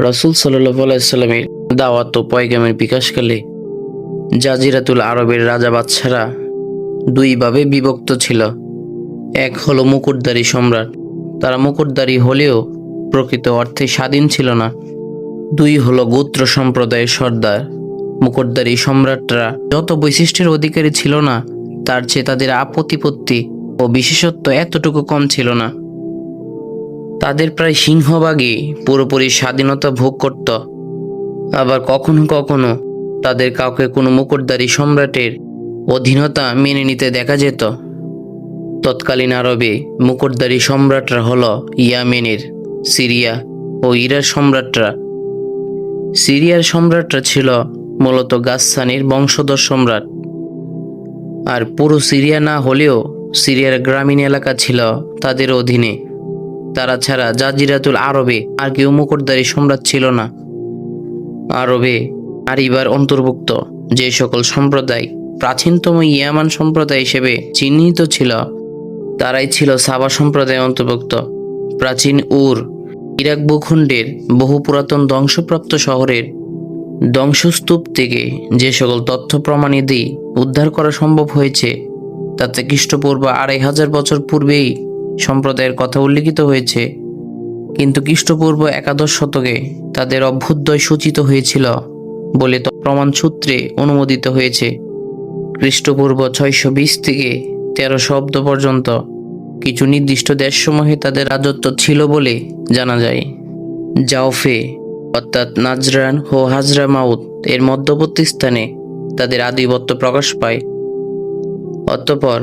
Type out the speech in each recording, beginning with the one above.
রাসূল সাল্লাল্লাহু আলাইহি ওয়াসাল্লামের দাওয়াত ও পয়গামের বিকাশকালে জাজিরাতুল আরবের রাজা বাদশারা দুই ভাবে বিভক্ত ছিল। এক হলো মুকুটধারী সম্রাট, তারা মুকুটধারী হলেও প্রকৃত অর্থে স্বাধীন ছিল না। দুই হলো গোত্র সম্প্রদায়ের সর্দার। মুকুটধারী সম্রাটরা যত বৈশিষ্ট্যের অধিকারী ছিল না, তার চেয়ে তাদের প্রতিপত্তি ও বিশেষত্ব এতটুকু কম ছিল না। তাদের প্রায় সিংহভাগই পুরোপুরি স্বাধীনতা ভোগ করত। আবার কখনো কখনো তাদের কাউকে কোনো মুকুটধারী সম্রাটের অধীনতা মেনে নিতে দেখা যেত। তৎকালীন আরবে মুকুটধারী সম্রাটরা হলো ইয়ামেনের, সিরিয়া ও ইরার সম্রাটরা। সিরিয়ার সম্রাটরা ছিল মূলত গাসসানির বংশধর সম্রাট। আর পুরো সিরিয়া না হলেও সিরিয়ার গ্রামীণ এলাকা ছিল তাদের অধীনে। তারা ছাড়া জাজিরাতুল আরবে আর কেউ মুকুটধারী সম্রাট ছিল না। আরবে আরিবার অন্তর্ভুক্ত যে সকল সম্প্রদায় প্রাচীনতম ইয়ামান সম্প্রদায় হিসেবে চিহ্নিত ছিল, তারাই ছিল সাবা সম্প্রদায় অন্তর্ভুক্ত। প্রাচীন ইরাক ভূখণ্ডের বহু পুরাতন ধ্বংসপ্রাপ্ত শহরের ধ্বংসস্তূপ থেকে যে সকল তথ্য প্রমাণাদি উদ্ধার করা সম্ভব হয়েছে, তাতে খ্রিস্টপূর্ব 2500 বছর পূর্বেই সম্প্রদায়ের কথা উল্লিখিত হয়েছে। কিন্তু খ্রিস্টপূর্ব 11 শতকে তাদের অভ্যুদয় সূচিত হয়েছিল বলে প্রমাণ সূত্রে অনুমোদিত হয়েছে। খ্রিস্টপূর্ব 620 থেকে 1300 পর্যন্ত কিছু নির্দিষ্ট দেশসমূহে তাদের রাজত্ব ছিল বলে জানা যায়। জাওফে অর্থাৎ নাজরান ও হাজরামাউত এর মধ্যবর্তী স্থানে তাদের আধিপত্য প্রকাশ পায়। অতঃপর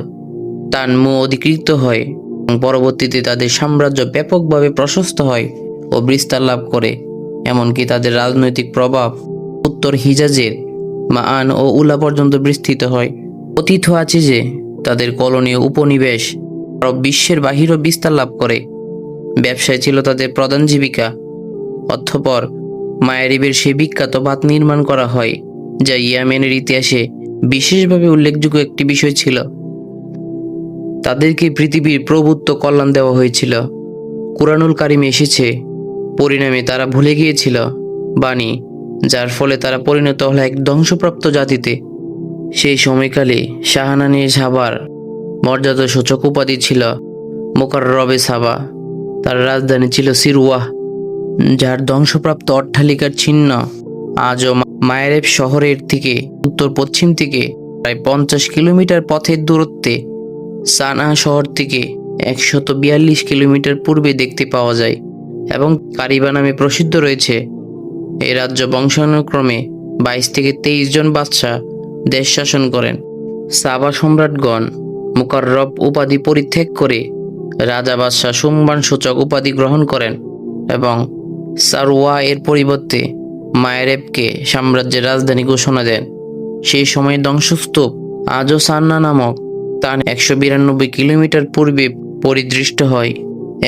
তানমু অধিকৃত হয় এবং পরবর্তীতে তাদের সাম্রাজ্য ব্যাপকভাবে প্রশস্ত হয় ও বিস্তার লাভ করে। এমনকি তাদের রাজনৈতিক প্রভাব উত্তর হিজাজের মাআন ও উলা পর্যন্ত বিস্তৃত হয়। কথিত আছে যে তাদের কলোনি ও উপনিবেশ আরব বিশ্বের বাহিরও বিস্তার লাভ করে। ব্যবসায় ছিল তাদের প্রধান জীবিকা। অতঃপর মায়ারিবের সেই বিখ্যাত বাঁধ নির্মাণ করা হয়, যা ইয়ামেনের ইতিহাসে বিশেষভাবে উল্লেখযোগ্য একটি বিষয় ছিল। তাদেরকে পৃথিবীর প্রভুত্ব কল্যাণ দেওয়া হয়েছিল। কুরআনুল কারিমে এসেছে, পরিণামে তারা ভুলে গিয়েছিল বাণী, যার ফলে তারা পরিণত হলো এক ধ্বংসপ্রাপ্ত জাতিতে। সেই সময়কালে শাহানানি সাবার মর্যাদাসূচক উপাধি ছিল মুকাররবে সাবা। তার রাজধানী ছিল সিরওয়াহ, যার ধ্বংসপ্রাপ্ত অট্টালিকার চিহ্ন আজও মায়ারেব শহরের থেকে উত্তর পশ্চিম থেকে প্রায় 50 কিলোমিটার পথের দূরত্বে সানা শহর থেকে 142 কিলোমিটার পূর্বে দেখতে পাওয়া যায় এবং কারিবা নামে প্রসিদ্ধ রয়েছে। এই রাজ্য বংশানুক্রমে 22 থেকে 23 জন বাদশাহ দেশ শাসন করেন। সাবা সম্রাটগণ মুকাররব উপাধি পরিত্যাগ করে রাজা বাদশাহ সম্মান সূচক উপাধি গ্রহণ করেন এবং সারওয়া এর পরিবর্তে মায়ারেবকে সাম্রাজ্যের রাজধানী ঘোষণা দেন। সেই সময় ধ্বংসস্তূপ আজও সান্না নামক স্থান 192 কিলোমিটার পূর্বে পরিদৃষ্ট হয়।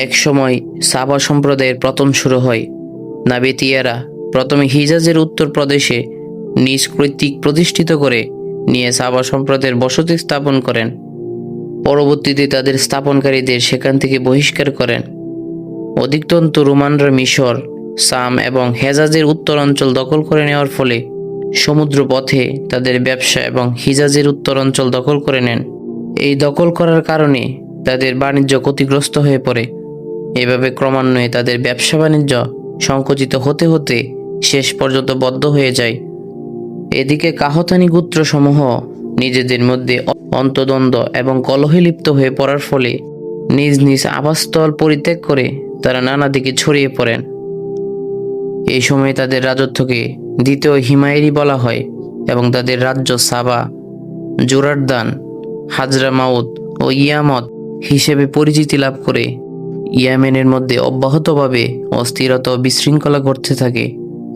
এক সময় সাবা সম্প্রদায়ের পতন শুরু হয়। নাবেতিয়ারা প্রথমে হিজাজের উত্তর প্রদেশে নিজ কর্তৃক প্রতিষ্ঠিত করে নিয়ে সাবা সম্প্রদায়ের বসতি স্থাপন করেন। পরবর্তীতে তাদের স্থাপনকারীদের সেখান থেকে বহিষ্কার করেন। অধিকতন্ত রোমানরা মিশর, সাম এবং হেজাজের উত্তর অঞ্চল দখল করে নেওয়ার ফলে সমুদ্র পথে তাদের ব্যবসা এবং হিজাজের উত্তর অঞ্চল দখল করে নেন। এই দখল করার কারণে তাদের বাণিজ্য ক্ষতিগ্রস্ত হয়ে পড়ে। এভাবে ক্রমান্বয়ে তাদের ব্যবসা বাণিজ্য সংকুচিত হতে হতে শেষ পর্যন্ত বদ্ধ হয়ে যায়। এদিকে কাহতানি গোত্রসমূহ নিজেদের মধ্যে অন্তদ্বন্দ্ব এবং কলহে লিপ্ত হয়ে পড়ার ফলে নিজ নিজ আবাসস্থল পরিত্যাগ করে তারা নানা দিকে ছড়িয়ে পড়েন। এই সময়ে তাদের রাজত্বকে দ্বিতীয় হিমায়রি বলা হয় এবং তাদের রাজ্য সাবা, জোরারদান, হাজরামাউত ও ইয়ামত হিসেবে পরিচিতি লাভ করে। ইয়ামেনের মধ্যে অব্যাহতভাবে অস্থিরতা ও বিশৃঙ্খলা ঘটতে থাকে।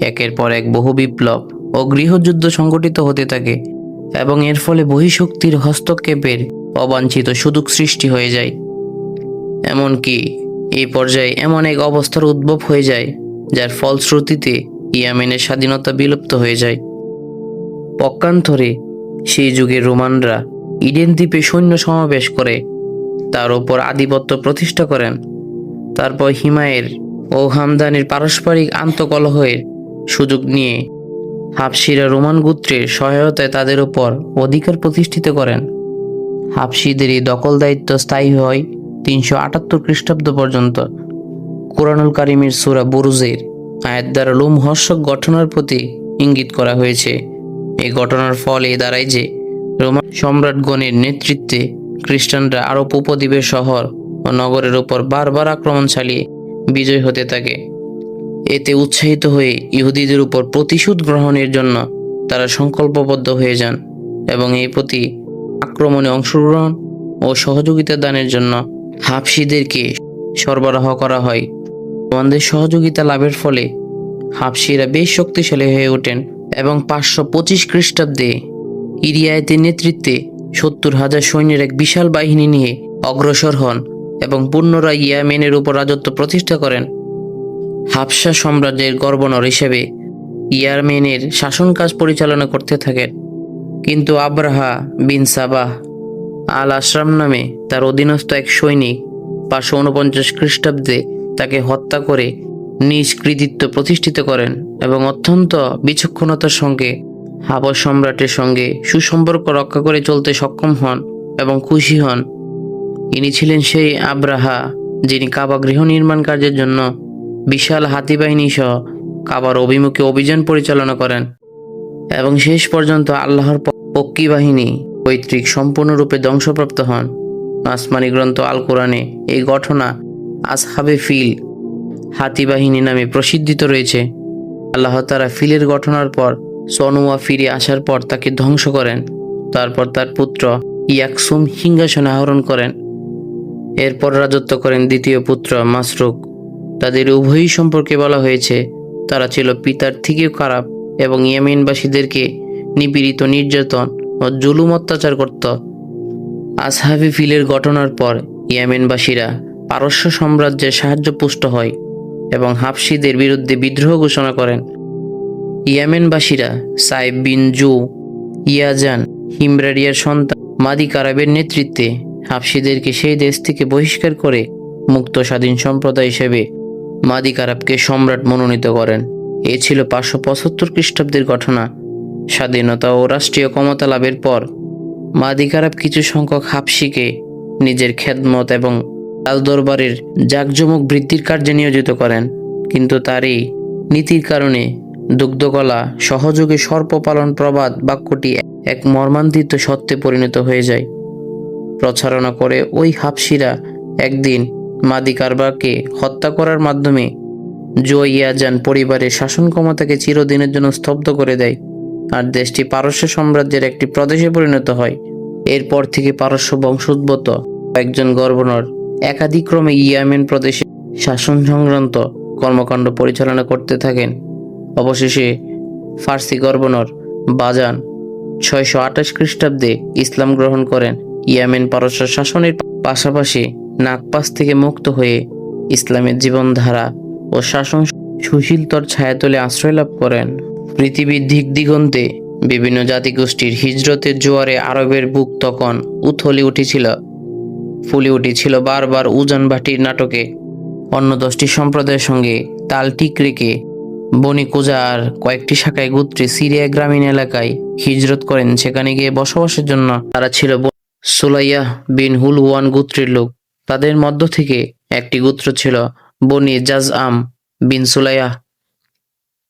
একের পর এক বহু বিপ্লব ও গৃহযুদ্ধ সংঘটিত হতে থাকে এবং এর ফলে বহিঃশক্তির হস্তক্ষেপের অবাঞ্ছিত সুযোগ সৃষ্টি হয়ে যায়। এমনকি এই পর্যায়ে এমন এক অবস্থার উদ্ভব হয়ে যায় যার ফলশ্রুতিতে ইয়ামেনের স্বাধীনতা বিলুপ্ত হয়ে যায়। পক্ষান্তরে সেই যুগের রোমানরা ইডেন দ্বীপে সৈন্য সমাবেশ করে তার ওপর আধিপত্য প্রতিষ্ঠা করেন। তারপর হিমায়ের ও হামদানির পারস্পরিক আন্তঃকলহের সুযোগ নিয়ে হাবশিরা রোমান গোত্রের সহায়তায় তাদের উপর অধিকার প্রতিষ্ঠিত করেন। হাবশিদের এই দখল দায়িত্ব স্থায়ী হয় 378 খ্রিস্টাব্দ পর্যন্ত। কুরআনুল কারিমের সূরা বুরুজের আয়াত দ্বারা লোমহর্ষক ঘটনার প্রতি ইঙ্গিত করা হয়েছে। এই ঘটনার ফল এই দাঁড়ায় যে রোমান সম্রাটগণের নেতৃত্বে খ্রিস্টানরা আরব উপদ্বীপের শহর ও নগরের উপর বারবার আক্রমণ চালিয়ে বিজয় হতে থাকে। এতে উৎসাহিত হয়ে ইহুদিদের উপর প্রতিশোধ গ্রহণের জন্য তারা সংকল্পবদ্ধ হয়ে যান এবং এই প্রতি আক্রমণে অংশগ্রহণ ও সহযোগিতা দানের জন্য হাবশিদেরকে সরবরাহ করা হয়। রোমানদের সহযোগিতা লাভের ফলে হাবশিরা বেশ শক্তিশালী হয়ে ওঠেন এবং 525 খ্রিস্টাব্দে ইরিয়ায়েতের নেতৃত্বে 70,000 সৈন্যের এক বিশাল বাহিনী নিয়ে অগ্রসর হন এবং পুনরায় ইয়েমেনের উপর রাজত্ব প্রতিষ্ঠা করেন। হাবশা সাম্রাজ্যের গভর্নর হিসেবে ইয়েমেনের শাসন কাজ পরিচালনা করতে থাকেন, কিন্তু আব্রাহা বিন সাবাহ আল আশরাম নামে তার অধীনস্থ এক সৈনিক 549 খ্রিস্টাব্দে তাকে হত্যা করে নিজ কৃতিত্ব প্রতিষ্ঠিত করেন এবং অত্যন্ত বিচক্ষণতার সঙ্গে হাবশ সম্রাটের সঙ্গে সুসম্পর্ক রক্ষা করে চলতে সক্ষম হন এবং খুশি হন। ইনি ছিলেন সেই আব্রাহা যিনি কাবা গৃহ নির্মাণ কার্যের জন্য বিশাল হাতিবাহিনী সহ কাবার অভিমুখে অভিযান পরিচালনা করেন এবং শেষ পর্যন্ত আল্লাহর পক্ষী বাহিনী পৈতৃক সম্পূর্ণরূপে ধ্বংসপ্রাপ্ত হন। আসমানি গ্রন্থ আল কোরআনে এই ঘটনা আসহাবে ফিল হাতিবাহিনী নামে প্রসিদ্ধিত রয়েছে। আল্লাহ তাআলা ফিলের ঘটনার পর সনুয়া ফিরে আসার পর তাকে ধ্বংস করেন। তারপর তার পুত্র ইয়াকসুম সিংহাসন আহরণ করেন। এরপর রাজত্ব করেন দ্বিতীয় পুত্র মাসরুক। তাদের উভয়ই সম্পর্কে বলা হয়েছে তারা ছিল পিতার থেকেও খারাপ এবং ইয়েমেনবাসীদেরকে নিপীড়িত, নির্যাতন ও জুলুম অত্যাচার করত। আসহাবে ফিলের ঘটনার পর ইয়েমেনবাসীরা পারস্য সাম্রাজ্যের সাহায্যপুষ্ট হয় এবং হাবশিদের বিরুদ্ধে বিদ্রোহ ঘোষণা করেন। ইয়েমেনবাসীরা সাইব বিন জু ইয়াজান হিমরারিয়ার সন্তান মাদিক আরবের নেতৃত্বে হাবশিদেরকে সেই দেশ থেকে বহিষ্কার করে মুক্ত স্বাধীন সম্প্রদায় হিসেবে মাদিক আরবকে সম্রাট মনোনীত করেন। এ ছিল 575 খ্রিস্টাব্দের ঘটনা। স্বাধীনতা ও রাষ্ট্রীয় ক্ষমতা লাভের পর মাদিক আরব কিছু সংখ্যক হাবশিকে নিজের খেদমত এবং রাজ দরবারের জাঁকজমক বৃদ্ধির কার্যে নিয়োজিত করেন, কিন্তু তার এই নীতির কারণে দুগ্ধকলা সহযোগে সর্প পালন প্রবাদ বাক্যটি এক মর্মান্তিত সত্যে পরিণত হয়ে যায়। প্রচারণা করে ওই হাবশিরা একদিন মাদি কারবারকে হত্যা করার মাধ্যমে জুয়াইয়াজান পরিবারের শাসন ক্ষমতাকে চিরদিনের জন্য স্তব্ধ করে দেয়, আর দেশটি পারস্য সাম্রাজ্যের একটি প্রদেশে পরিণত হয়। এরপর থেকে পারস্য বংশোদ্ভূত একজন গভর্নর একাধিক্রমে ইয়েমেন প্রদেশে শাসন সংক্রান্ত কর্মকাণ্ড পরিচালনা করতে থাকেন। অবশেষে ফার্সি গভর্নর বাজান 628 খ্রিস্টাব্দে ইসলাম গ্রহণ করেন। ইয়েমেন পারস্য শাসনের পাশাপাশি নাগপাস থেকে মুক্ত হয়ে ইসলামের জীবনধারা ও শাসন সুশীলতর ছায়াতলে আশ্রয় লাভ করেন। পৃথিবীর দিক দিগন্তে বিভিন্ন জাতিগোষ্ঠীর হিজরতের জোয়ারে আরবের বুক তখন ফুলে উঠেছিল বারবার উজান ভাটির নাটকে। অন্য 10টি সম্প্রদায়ের সঙ্গে তাল ঠিক রেখে বনি কোজার কয়েকটি শাখায় গোত্রে সিরিয়া গ্রামীণ এলাকায় হিজরত করেন। সেখানে গিয়ে বসবাসের জন্য তারা ছিল সুলাইয়াহ বিন হুলওয়ান গোত্রের লোক। তাদের মধ্য থেকে একটি গোত্র ছিল বনি জাজআম বিন সুলাইয়াহ।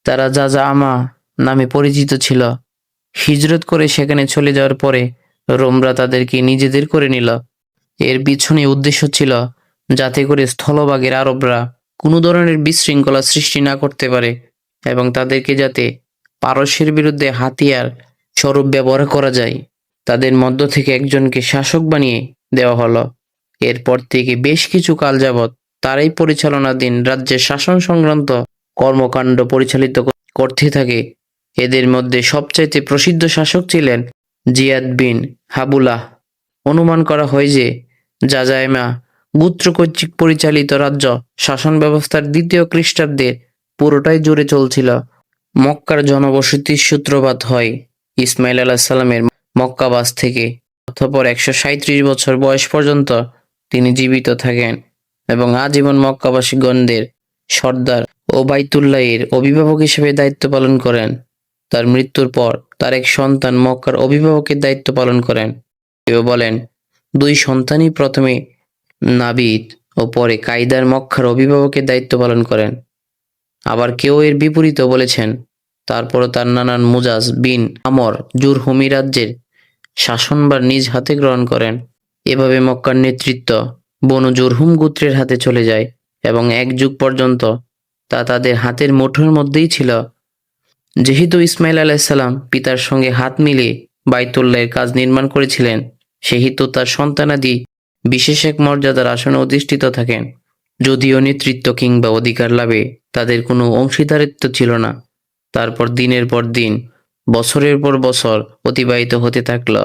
তারা জাজআমা নামে পরিচিত ছিল। হিজরত করে সেখানে চলে যাওয়ার পরে রোমরা তাদেরকে নিজেদের করে নিল। এর পিছনে উদ্দেশ্য ছিল যাতে করে স্থলভাগের আরবরা কোনো ধরনের বিশৃঙ্খলা সৃষ্টি না করতে পারে এবং তাদেরকে যাতে পারস্যের বিরুদ্ধে হাতিয়ার স্বরূপ ব্যবহার করা যায়। তাদের মধ্য থেকে একজনকে শাসক বানিয়ে দেওয়া হলো। এরপর থেকে বেশ কিছু কাল যাবৎ তারাই পরিচালনাধীন রাজ্যের শাসন সংক্রান্ত কর্মকাণ্ড পরিচালিত করতে থাকে। এদের মধ্যে সবচাইতে প্রসিদ্ধ শাসক ছিলেন জিয়াদ বিন হাবুলাহ। অনুমান করা হয় যে জাজায়মা গোত্র কর্তৃক পরিচালিত রাজ্য শাসন ব্যবস্থার দ্বিতীয় খ্রিস্টাব্দের পুরোটাই জুড়ে চলছিল। মক্কার জনবসতির সূত্রপাত হয় ইসমাইল আলাইহিস সালামের মক্কাবাস থেকে। অতঃপর 137 বছর বয়স পর্যন্ত তিনি জীবিত থাকেন এবং আজীবন মক্কাবাসীগণদের সর্দার ও বাইতুল্লাহের অভিভাবক হিসেবে দায়িত্ব পালন করেন। তার মৃত্যুর পর তার এক সন্তান মক্কার অভিভাবকের দায়িত্ব পালন করেন। কেউ বলেন দুই সন্তানই প্রথমে নাবিদ ও পরে কায়দার মক্কার অভিভাবকের দায়িত্ব পালন করেন। আবার কেউ এর বিপরীতও বলেছেন। তারপরও তার নানান মুজাজ বিন আমর জুরহুমি রাজ্যের শাসনভার নিজ হাতে গ্রহণ করেন। এভাবে মক্কার নেতৃত্ব বনু জুরহুম গোত্রের হাতে চলে যায় এবং এক যুগ পর্যন্ত তা তাদের হাতের মুঠোর মধ্যেই ছিল। যেহেতু ইসমাইল আলাইসাল্লাম পিতার সঙ্গে হাত মিলিয়ে বাইতুল্লাহের কাজ নির্মাণ করেছিলেন, সেহেতু তার সন্তানাদি বিশেষ এক মর্যাদার আসনে অধিষ্ঠিত থাকেন। যদিও নেতৃত্ব কিংবা অধিকার লাভে তাদের কোনো অংশীদারিত্ব ছিল না। তারপর দিনের পর দিন, বছরের পর বছর অতিবাহিত হতে থাকল,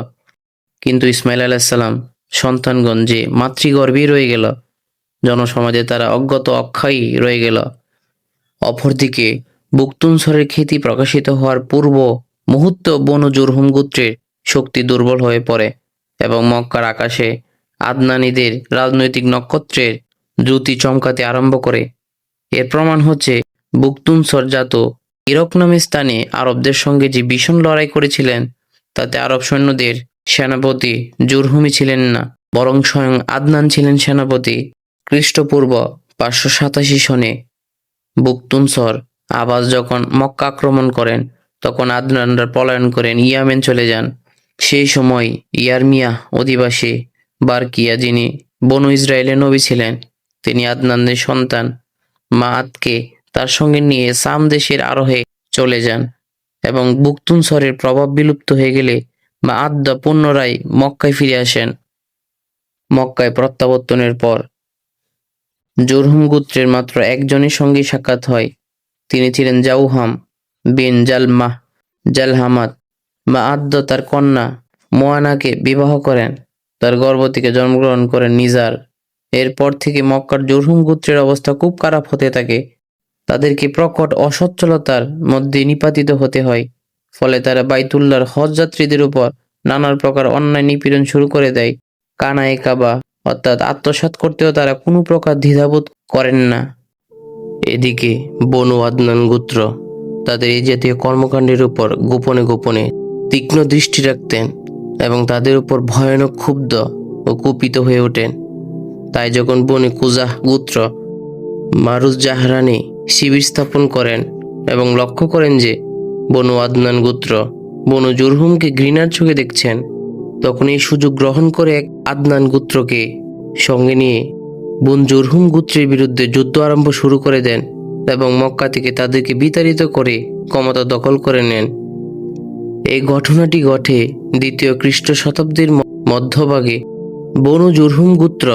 কিন্তু ইসমাইল আলাইসাল্লাম সন্তানগণ যে মাতৃগর্ভেই রয়ে গেল, জনসমাজে তারা অজ্ঞাত অক্ষয়ই রয়ে গেল। অপরদিকে বুকতুনসরের খ্যাতি প্রকাশিত হওয়ার পূর্ব মুহূর্তে বনু জুরহুম গোত্রের শক্তি দুর্বল হয়ে পড়ে এবং মক্কার আকাশে আদনানীদের রাজনৈতিক নক্ষত্রের দ্রুতি চমকাতে আরম্ভ করে। এর প্রমাণ হচ্ছে বুকতুনসর জাত ইরক নামে স্থানে আরবদের সঙ্গে যে ভীষণ লড়াই করেছিলেন, তাতে আরব সৈন্যদের সেনাপতি জুরহুমি ছিলেন না, বরং স্বয়ং আদনান ছিলেন সেনাপতি। খ্রিস্টপূর্ব 587 সনে বুকতুনসর আবাস যখন মক্কা আক্রমণ করেন, তখন আদনানরা পলায়ন করেন ইয়ামেন চলে যান। সেই সময় ইয়ারমিয়া অধিবাসী বারকিয়া, যিনি বনু ইসরায়েলের নবী ছিলেন, তিনি আদনানের সন্তান মাআদকে তার সঙ্গে নিয়ে সাম দেশের আরোহে চলে যান এবং বুকতুনসরের প্রভাব বিলুপ্ত হয়ে গেলে মাআদ পুনরায় মক্কায় ফিরে আসেন। মক্কায় প্রত্যাবর্তনের পর জুরহুম গোত্রের মাত্র একজনের সঙ্গে সাক্ষাৎ হয়। তিনি ছিলেন জাউহাম বিন জালহামাত। মাআদ তার কন্যা মোয়ানাকে বিবাহ করেন। তার গর্ভ থেকে জন্মগ্রহণ করেন নিজার। এরপর থেকে মক্কার জুরহুম গোত্রের অবস্থা খুব খারাপ হতে থাকে। তাদেরকে প্রকট অসচ্ছলতার মধ্যে নিপাতিত হতে হয়। ফলে তারা বাইতুল্লাহর হজ যাত্রীদের উপর নানা প্রকার অন্যায় নিপীড়ন শুরু করে দেয়। কানায়ে কাবা অর্থাৎ আত্মসাৎ করতেও তারা কোনো প্রকার দ্বিধাবোধ করেন না। এদিকে বনু আদনান গোত্র তাদের এই জাতীয় কর্মকাণ্ডের উপর গোপনে গোপনে তীক্ষ্ণ দৃষ্টি রাখতেন এবং তাদের উপর ভয়ানক ক্ষুব্ধ ও কুপিত হয়ে ওঠেন। তাই যখন বনে কুজাহ গোত্র মারুজ জাহরানে শিবির স্থাপন করেন এবং লক্ষ্য করেন যে বনু আদনান গোত্র বনু জুরহুমকে ঘৃণার চোখে দেখছেন, তখন এই সুযোগ গ্রহণ করে এক আদনান গোত্রকে সঙ্গে নিয়ে বনু জুরহুম গোত্রের বিরুদ্ধে যুদ্ধ আরম্ভ শুরু করে দেন এবং মক্কা থেকে তাদেরকে বিতাড়িত করে ক্ষমতা দখল করে নেন। এই ঘটনাটি ঘটে দ্বিতীয় খ্রিস্ট শতাব্দীর মধ্যভাগে। বনু জুরহুম গোত্র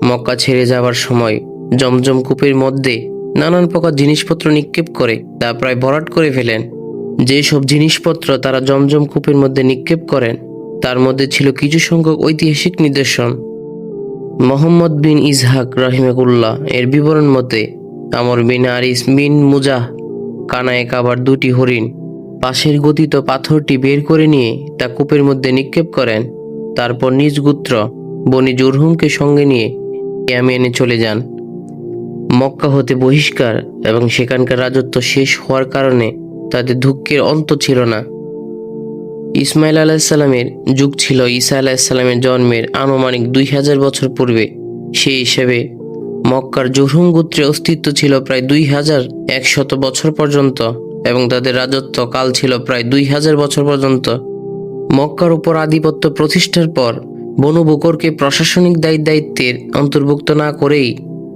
মক্কা ছেড়ে যাওয়ার সময় জমজম কূপের মধ্যে নানান প্রকার জিনিসপত্র নিক্ষেপ করে তা প্রায় ভরাট করে ফেলেন। যেসব জিনিসপত্র তারা জমজম কূপের মধ্যে নিক্ষেপ করেন, তার মধ্যে ছিল কিছু সংখ্যক ঐতিহাসিক নিদর্শন। মোহাম্মদ বিন ইসহাক রাহিমাহুল্লাহ এর বিবরণ মতে, আমর বিন আরিস বিন মুজাহ কানায়ে কাবার 2টি হরিণ পাশের গতিত পাথরটি বের করে নিয়ে তা কূপের মধ্যে নিক্ষেপ করেন। তারপর নিজ গোত্র বনি জুরহুমকে সঙ্গে নিয়ে ইয়ামেনে চলে যান। মক্কা হতে বহিষ্কার এবং সেখানকার রাজত্ব শেষ হওয়ার কারণে তাদের দুঃখের অন্ত ছিল না। ইসমাইল আলাইসাল্লামের যুগ ছিল ঈসা আলাইসাল্লামের জন্মের আনুমানিক 2000 বছর পূর্বে। সেই হিসেবে মক্কার জুরহুম গোত্রের অস্তিত্ব ছিল প্রায় 2100 বছর পর্যন্ত এবং তাদের রাজত্ব কাল ছিল প্রায় 2000 বছর পর্যন্ত। মক্কার উপর আধিপত্য প্রতিষ্ঠার পর বনু বকরকে প্রশাসনিক দায়িত্বের অন্তর্ভুক্ত না করেই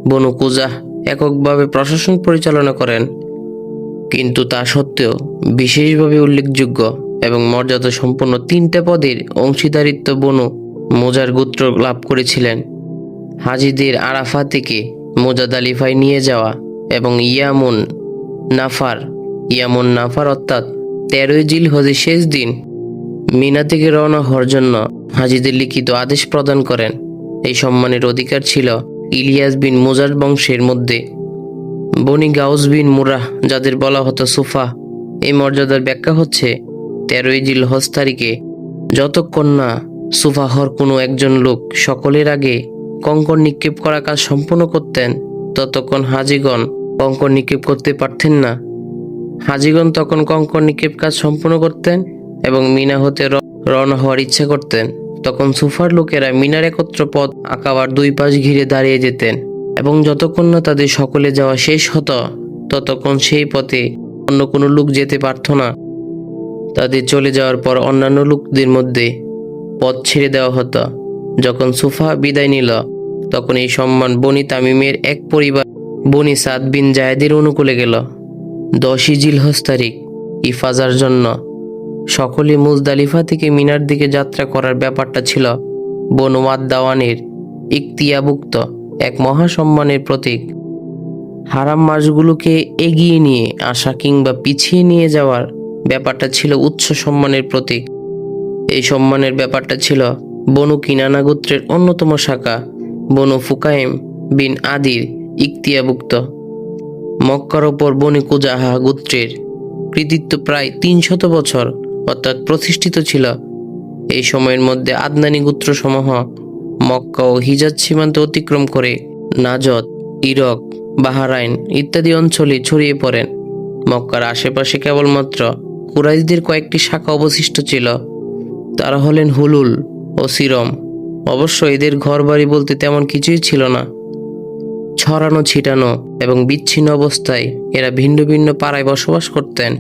বনু কুজাহ এককভাবে প্রশাসন পরিচালনা করেন। কিন্তু তা সত্ত্বেও বিশেষভাবে উল্লেখযোগ্য এবং মর্যাদা সম্পন্ন 3টে পদের অংশীদারিত্ব বনু মোজার গোত্র লাভ করেছিলেন। হাজিদের আরাফা থেকে মুজাদালিফায় নিয়ে যাওয়া এবং ইয়ামুন নাফার অর্থাৎ 13 জিলহজের শেষ দিন মিনা থেকে রওনা হওয়ার জন্য হাজিদের লিখিত আদেশ প্রদান করেন। এই সম্মানের অধিকার ছিল ইলিয়াস বিন মুজার বংশের মধ্যে। বনি গাউস বিন মুরাহ, যাদের বলা হতো সুফা, এই মর্যাদার ব্যাখ্যা হচ্ছে 13 জিলহজ তারিখে যতক্ষণ না সুফাহর কোনো একজন লোক সকলের আগে কঙ্কর নিক্ষেপ করা কাজ সম্পন্ন করতেন, ততক্ষণ হাজিগণ কঙ্কর নিক্ষেপ করতে পারতেন না। হাজিগণ তখন কঙ্কর নিক্ষেপ কাজ সম্পূর্ণ করতেন এবং মিনা হতে রওনা হওয়ার ইচ্ছা করতেন। তখন সুফার লোকেরা মিনার একত্র পথ আঁকাবার দুই পাশ ঘিরে দাঁড়িয়ে যেতেন এবং যতক্ষণ না তাদের সকলে যাওয়া শেষ হতো ততক্ষণ সেই পথে অন্য কোনো লোক যেতে পারত না। তাদের চলে যাওয়ার পর অন্যান্য লোকদের মধ্যে পথ ছেড়ে দেওয়া হতো। যখন সুফা বিদায় নিল তখন এই সম্মান বনি তামিমের এক পরিবার বনি সাদ বিন জায়েদের অনুকূলে গেল। 10ই জিলহজ তারিখ ইফাজার জন্য সকলে মুজদালিফা থেকে মিনার দিকে যাত্রা করার ব্যাপারটা ছিল বনু দাওয়ানের ইখতিয়ারভুক্ত এক মহাসম্মানের প্রতীক। হারাম মাসগুলোকে এগিয়ে নিয়ে আসা কিংবা পিছিয়ে নিয়ে যাওয়ার ব্যাপারটা ছিল উচ্চ সম্মানের প্রতীক। এই সম্মানের ব্যাপারটা ছিল বনু কিনানা গোত্রের অন্যতম শাখা বনু ফুকাইম বিন আদির ইখতিয়ারভুক্ত। মক্কার ওপর বনি কুজাহা গোত্রের কৃতিত্ব প্রায় 300 বছর অর্থাৎ প্রতিষ্ঠিত ছিল। এই সময়ের মধ্যে আদনানি গোত্রসমূহ মক্কা ও হিজাজ সীমান্ত অতিক্রম করে নাজদ, ইরাক, বাহরাইন ইত্যাদি অঞ্চলে ছড়িয়ে পড়েন। মক্কার আশেপাশে কেবলমাত্র কুরাইশদের কয়েকটি শাখা অবশিষ্ট ছিল। তারা হলেন হুলুল ও সিরম। অবশ্য এদের ঘরবাড়ি বলতে তেমন কিছুই ছিল না। ছড়ানো ছিটানো এবং বিচ্ছিন্ন অবস্থায় এরা ভিন্ন ভিন্ন পাড়ায় বসবাস করতেন।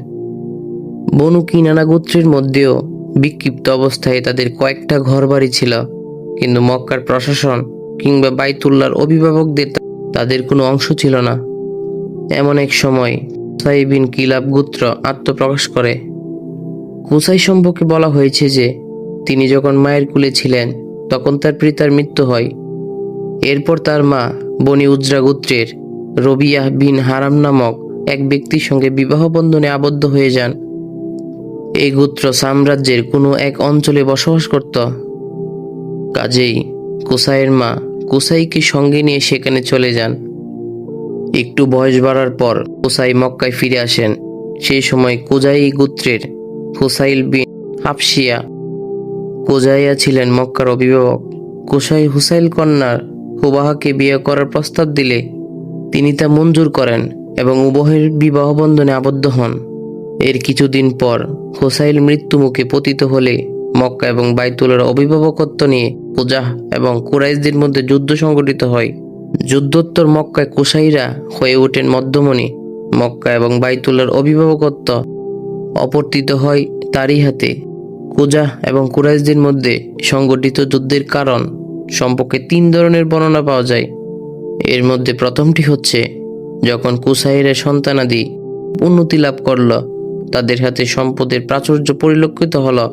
বনু কিনানা গোত্রের মধ্যেও বিক্ষিপ্ত অবস্থায় তাদের কয়েকটা ঘরবাড়ি ছিল, কিন্তু মক্কার প্রশাসন কিংবা বাইতুল্লাহর অভিভাবকদের তাদের কোনো অংশ ছিল না। এমন এক সময় কুসাই বিন কিলাব গোত্র আত্মপ্রকাশ করে। কুসাই সম্পর্কে বলা হয়েছে যে তিনি যখন মায়ের কুলে ছিলেন তখন তার পিতার মৃত্যু হয়। এরপর তার মা বনি উজরা গোত্রের রবিয়াহ বিন হারাম নামক এক ব্যক্তির সঙ্গে বিবাহ বন্ধনে আবদ্ধ হয়ে যান। এই গোত্র সাম্রাজ্যের কোনো এক অঞ্চলে বসবাস করত। কাজেই কুসাইয়ের মা কুসাইকে সঙ্গে নিয়ে সেখানে চলে যান। একটু বয়স বাড়ার পর কুসাই মক্কায় ফিরে আসেন। সেই সময় কুজাই গোত্রের হুসাইল বিন হাফসিয়া কুজাইয়া ছিলেন মক্কার অভিভাবক। কুসাই হুসাইল কন্যার হুবাহাকে বিয়ে করার প্রস্তাব দিলে তিনি তা মঞ্জুর করেন এবং উভয়ের বিবাহ বন্ধনে আবদ্ধ হন। এর কিছুদিন পর হুসাইল মৃত্যুমুখে পতিত হলে মক্কা এবং বাইতুলের অভিভাবকত্ব নিয়ে কুজাহ এবং কুরাইশদের মধ্যে যুদ্ধ সংঘটিত হয়। যুদ্ধোত্তর মক্কায় কুসাইরা হয়ে ওঠেন মধ্যমণি। মক্কা এবং বাইতুলের অভিভাবকত্ব অপর্তিত হয় তারই হাতে। কুজাহ এবং কুরাইশদের মধ্যে সংঘটিত যুদ্ধের কারণ সম্পর্কে 3 ধরনের বর্ণনা পাওয়া যায়। এর মধ্যে প্রথমটি হচ্ছে যখন কুসাইরা সন্তানাদি উন্নতি লাভ করল, তাদের হাতে সম্পদের প্রাচুর্য পরিলক্ষিত হলো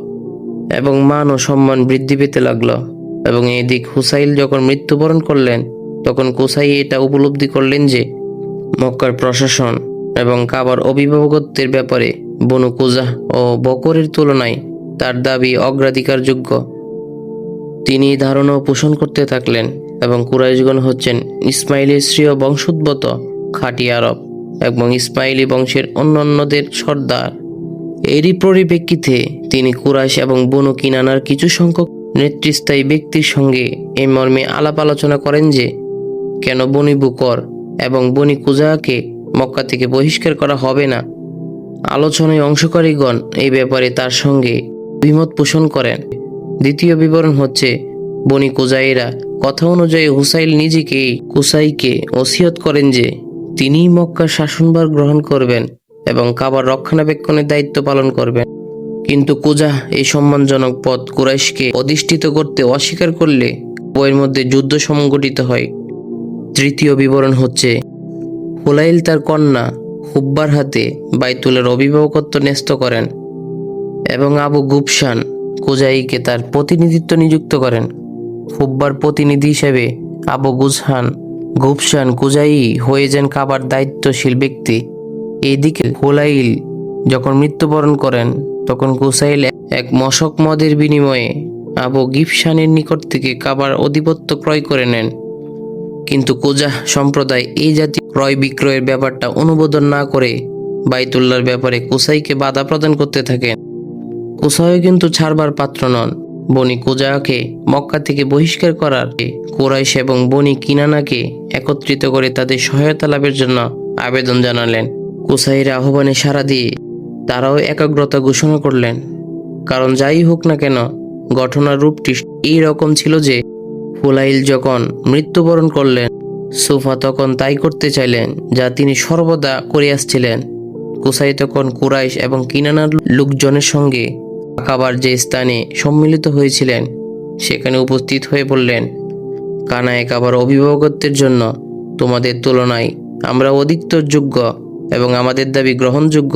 এবং মান ও সম্মান বৃদ্ধি পেতে লাগলো। এবং এদিক হুসাইল যখন মৃত্যুবরণ করলেন তখন কুসাই এটা উপলব্ধি করলেন যে মক্কার প্রশাসন এবং কাবার অভিভাবকত্বের ব্যাপারে বনু কুজাহ ও বকরের তুলনায় তার দাবি অগ্রাধিকারযোগ্য। তিনি ধারণাও পোষণ করতে থাকলেন এবং কুরাইশগণ হচ্ছেন ইসমাইলের শ্রেয় বংশোদ্ভূত খাঁটি আরব এবং ইসমাইলি বংশের অন্যান্যদের সর্দার। এরই পরিপ্রেক্ষিতে তিনি কুরাইশ এবং বনু কিনানার কিছু সংখ্যক নেতৃস্থায়ী ব্যক্তির সঙ্গে এই মর্মে আলাপ আলোচনা করেন যে কেন বনি বকর এবং বনি কুজাহকে মক্কা থেকে বহিষ্কার করা হবে না। আলোচনায় অংশকারীগণ এই ব্যাপারে তার সঙ্গে অভিমত পোষণ করেন। দ্বিতীয় বিবরণ হচ্ছে বনি কুজাইরা কথা অনুযায়ী হুসাইল নিজেকেই কুসাইকে ওসিয়ত করেন যে তিনি মক্কার শাসনভার গ্রহণ করবেন এবং কাবার রক্ষণাবেক্ষণের দায়িত্ব পালন করবেন। কিন্তু কুজাহ এই সম্মানজনক পদ কুরাইশকে অধিষ্ঠিত করতে অস্বীকার করলে উভয়ের মধ্যে যুদ্ধ সংঘটিত হয়। তৃতীয় বিবরণ হচ্ছে হুলাইল তার কন্যা হুব্বার হাতে বাইতুলের অভিভাবকত্ব ন্যস্ত করেন এবং আবু গুবশান কুজাইকে তার প্রতিনিধিত্ব নিযুক্ত করেন। হুব্বার প্রতিনিধি হিসেবে আবু গুবশান কুজাই হয়ে যান কাবার দায়িত্বশীল ব্যক্তি। এইদিকে হুলাইল যখন মৃত্যুবরণ করেন তখন কুসাইল এক মশক মদের বিনিময়ে আবু গিবশানের নিকট থেকে কাবার আধিপত্য ক্রয় করে নেন। কিন্তু কুজাহ সম্প্রদায় এই জাতীয় ক্রয় বিক্রয়ের ব্যাপারটা অনুমোদন না করে বাইতুল্লাহর ব্যাপারে কুসাইকে বাধা প্রদান করতে থাকেন। কুসাইও কিন্তু ছাড়বার পাত্র নন। বনি কুজাহকে মক্কা থেকে বহিষ্কার করার কুরাইশ এবং বনি কিনানাকে একত্রিত করে তাদের সহায়তা লাভের জন্য আবেদন জানালেন। কুসাইয়ের আহ্বানে সাড়া দিয়ে তারাও একাগ্রতা ঘোষণা করলেন। কারণ যাই হোক না কেন, ঘটনার রূপটি এই রকম ছিল যে ফুলাইল যখন মৃত্যুবরণ করলেন, সুফা তখন তাই করতে চাইলেন যা তিনি সর্বদা করে আসছিলেন। কুসাই তখন কুরাইশ এবং কিনানার লোকজনের সঙ্গে আকাবার যে স্থানে সম্মিলিত হয়েছিলেন সেখানে উপস্থিত হয়ে বললেন, কানায় কাবার অভিভাবকত্বের জন্য তোমাদের তুলনায় আমরা অধিকতর যোগ্য এবং আমাদের দাবি গ্রহণযোগ্য।